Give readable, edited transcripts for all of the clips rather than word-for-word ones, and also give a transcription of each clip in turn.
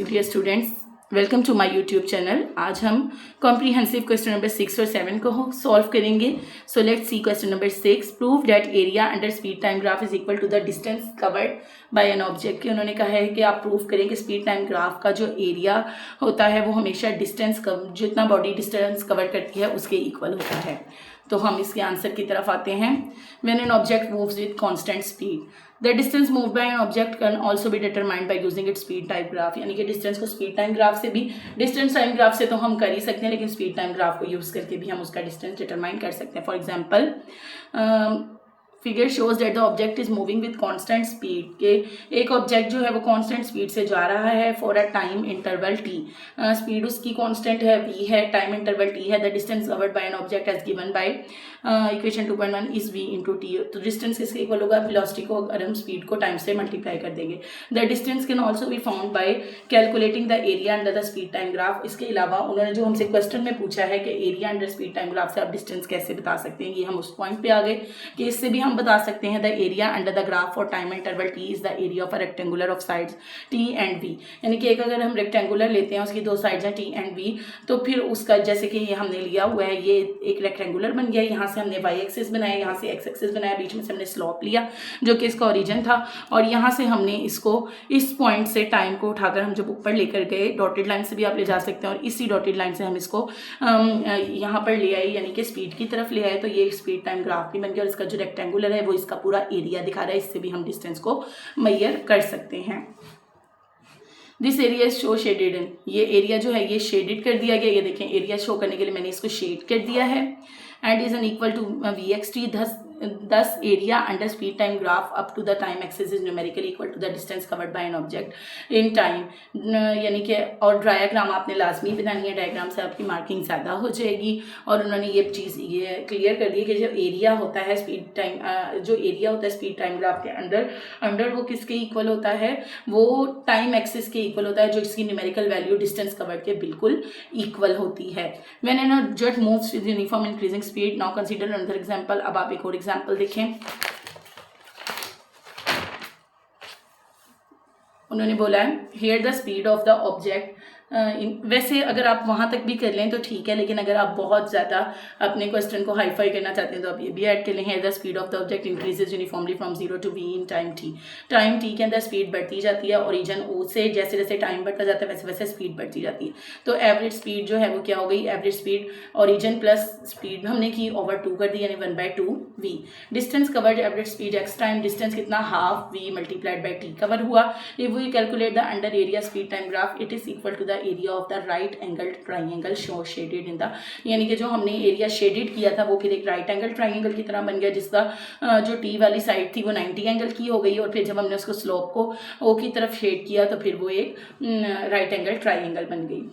Dear students, welcome to my YouTube channel. आज हम comprehensive question number 6 और 7 को सॉल्व करेंगे। So let's see question number 6। Prove that area under speed time graph is equal to the distance covered by an object. उन्होंने कहा है कि आप प्रूव करें कि स्पीड टाइम ग्राफ का जो एरिया होता है वो हमेशा डिस्टेंस जितना बॉडी डिस्टेंस कवर करती है उसके इक्वल होता है। तो हम इसके आंसर की तरफ आते हैं। When an object moves with constant speed, the distance move by an object can also be determined by using it speed time graph. यानी कि डिस्टेंस को स्पीड टाइम ग्राफ से भी, डिस्टेंस टाइम ग्राफ से तो हम कर ही सकते हैं, लेकिन स्पीड टाइम ग्राफ को यूज़ करके भी हम उसका डिस्टेंस डिटरमाइन कर सकते हैं। For example, figure shows that the object is moving with constant speed. के एक ऑब्जेक्ट जो है वो कांस्टेंट स्पीड से जा रहा है for a time interval T. Speed उसकी कांस्टेंट है, v है, टाइम इंटरवल t है। The distance covered by an object as given by equation 2.1 is v into T. तो डिस्टेंस किसके इक्वल होगा? वेलोसिटी को अगर हम स्पीड को टाइम से मल्टीप्लाई कर देंगे। The distance can also be found by calculating the area under the speed time graph. इसके अलावा उन्होंने जो हमसे क्वेश्चन में पूछा है कि area under speed time graph से आप डिस्टेंस कैसे बता सकते हैं, ये हम उस पॉइंट पे आ गए कि इससे भी हम बता सकते हैं the area under the graph for time interval t is the area of a rectangular of sides t and v। यानी कि एक अगर हम रेक्टेंगुलर लेते हैं, उसकी दो साइड्स हैं t एंड v, तो फिर उसका जैसे कि ये हमने लिया हुआ है, ये एक रेक्टेंगुलर बन गया। यहाँ से हमने y एक्सिस बनाया, यहाँ से x एक्सिस बनाया, बीच में से हमने स्लॉप लिया जो कि इसका ओरिजिन था, और यहाँ से हमने इसको इस पॉइंट से टाइम को उठाकर हम जब ऊपर लेकर गए, डॉटेड लाइन से भी आप ले जा सकते हैं, और इसी डॉटेड लाइन से हम इसको यहाँ पर ले आए, यानी कि स्पीड की तरफ ले आए। तो ये स्पीड टाइम ग्राफ भी बन गया, और इसका जो रेक्टेंगुलर है वो इसका पूरा एरिया दिखा रहा है। इससे भी हम डिस्टेंस को मेजर कर सकते हैं। This area is show shaded in. ये एरिया जो है ये शेडेड कर दिया गया। ये देखें, एरिया शो करने के लिए मैंने इसको शेड कर दिया है। And is an equal to vxt। thus area under speed time graph up to the time axis is numerically equal to the distance covered by an object in time. यानी कि और डायग्राम आपने लाजमी बनानी है, डायग्राम से आपकी marking ज़्यादा हो जाएगी। और उन्होंने ये चीज़ ये क्लियर कर दी कि जो एरिया होता है स्पीड टाइम, जो एरिया होता है स्पीड टाइम ग्राफ के अंडर वो किसके इक्वल होता है? वो टाइम एक्सिस के इक्वल होता है, जो इसकी न्यूमेरिकल वैल्यू डिस्टेंस कवर्ड के बिल्कुल इक्वल होती है। When an object moves with uniform increasing speed. Now consider another example. अब आप एक और एग्जांपल देखें। उन्होंने बोला है here the speed of the object. वैसे अगर आप वहाँ तक भी कर लें तो ठीक है, लेकिन अगर आप बहुत ज़्यादा अपने क्वेश्चन को हाईफाई करना चाहते हैं तो आप ये भी ऐड कर लें। Here the speed of the object increases uniformly from 0 to v in time t। Time t के अंदर स्पीड बढ़ती जाती है, ओरिजिन o से जैसे जैसे टाइम बढ़ता जाता है वैसे वैसे स्पीड बढ़ती जाती है। तो एवरेज स्पीड जो है वो क्या हो गई? Average speed origin plus speed हमने की ओवर 2 कर दी, यानी 1/2v। Distance covered average speed x time, distance कितना? Half v multiplied by t cover हुआ। If we calculate the under area speed time graph, it is equal to the area of the right angle triangle show shaded in the. यानी कि जो हमने area shaded किया था वो फिर एक राइट एंगल ट्राइंगल की तरह बन गया, जिसका जो टी वाली साइड थी वो 90 एंगल की हो गई, और फिर जब हमने उसको स्लोप को ओ की तरफ शेड किया तो फिर वो एक राइट एंगल ट्राइंगल बन गई।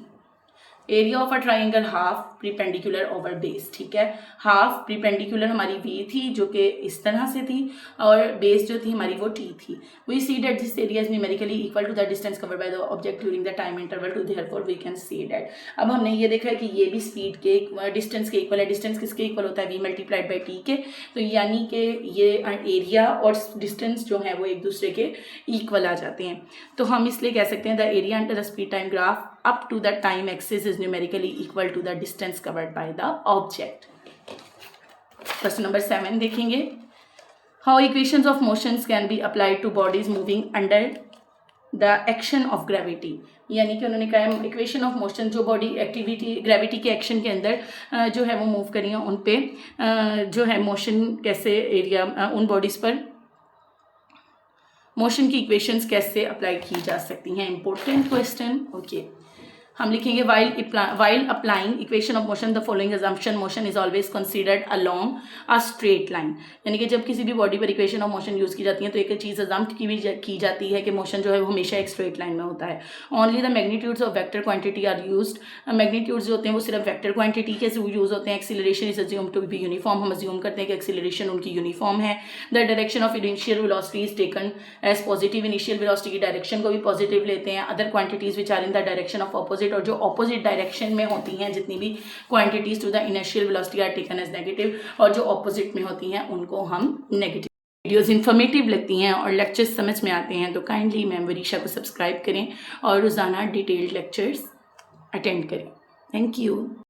Area of a triangle half perpendicular over base. ठीक है, हाफ प्रीपेंडिकुलर हमारी v थी जो कि इस तरह से थी, और बेस जो थी हमारी वो t थी। We see that this area is numerically equal to the distance covered by the object during the time interval to, therefore we can say that. अब हमने ये देखा है कि ये भी स्पीड के डिस्टेंस के इक्वल है। डिस्टेंस किसके इक्वल होता है? v मल्टीप्लाइड बाई t के। तो यानी कि ये एरिया और डिस्टेंस जो है वो एक दूसरे के इक्वल आ जाते हैं। तो हम इसलिए कह सकते हैं the area under the speed time graph up to the time axis is numerically equal to the distance covered by the object. Question number 7 देखेंगे। How equations of motions can be applied to bodies moving under the action of gravity। यानी कि उन्होंने कहा है equation of motion, जो body activity gravity के action के अंदर जो है वो मूव करी हैं, उन पे जो है मोशन कैसे एरिया उन बॉडीज़ पर मोशन की इक्वेशंस कैसे अप्लाई की जा सकती हैं। Important question. ओके, हम लिखेंगे while applying equation of motion the following assumption motion is always considered along a straight line। यानी कि जब किसी भी बॉडी पर इक्वेशन ऑफ मोशन यूज़ की जाती है तो एक चीज़ अजम्प्ट की जाती है कि मोशन जो है वो हमेशा एक स्ट्रेट लाइन में होता है। Only the magnitudes of vector quantity are used. Magnitudes जो होते हैं वो सिर्फ वेक्टर क्वांटिटी के यूज़ होते हैं। Acceleration is assume to be uniform. हम अज्यूम करते हैं कि एक्सीलरेशन उनकी यूनिफॉर्म है। The direction of initial velocity is taken as positive. Initial velocity की डायरेक्शन को भी पॉजिटिव लेते हैं। Other quantities which are in the direction of opposite, और जो ऑपोजिट डायरेक्शन में होती हैं जितनी भी quantities to the initial velocity are taken as negative, और जो ऑपोजिट में होती हैं उनको हम नेगेटिव वीडियोज़ इन्फॉर्मेटिव लगती हैं और लेक्चर्स समझ में आते हैं तो काइंडली मैम वरीशा को सब्सक्राइब करें और रोज़ाना डिटेल्ड लेक्चर्स अटेंड करें। Thank you.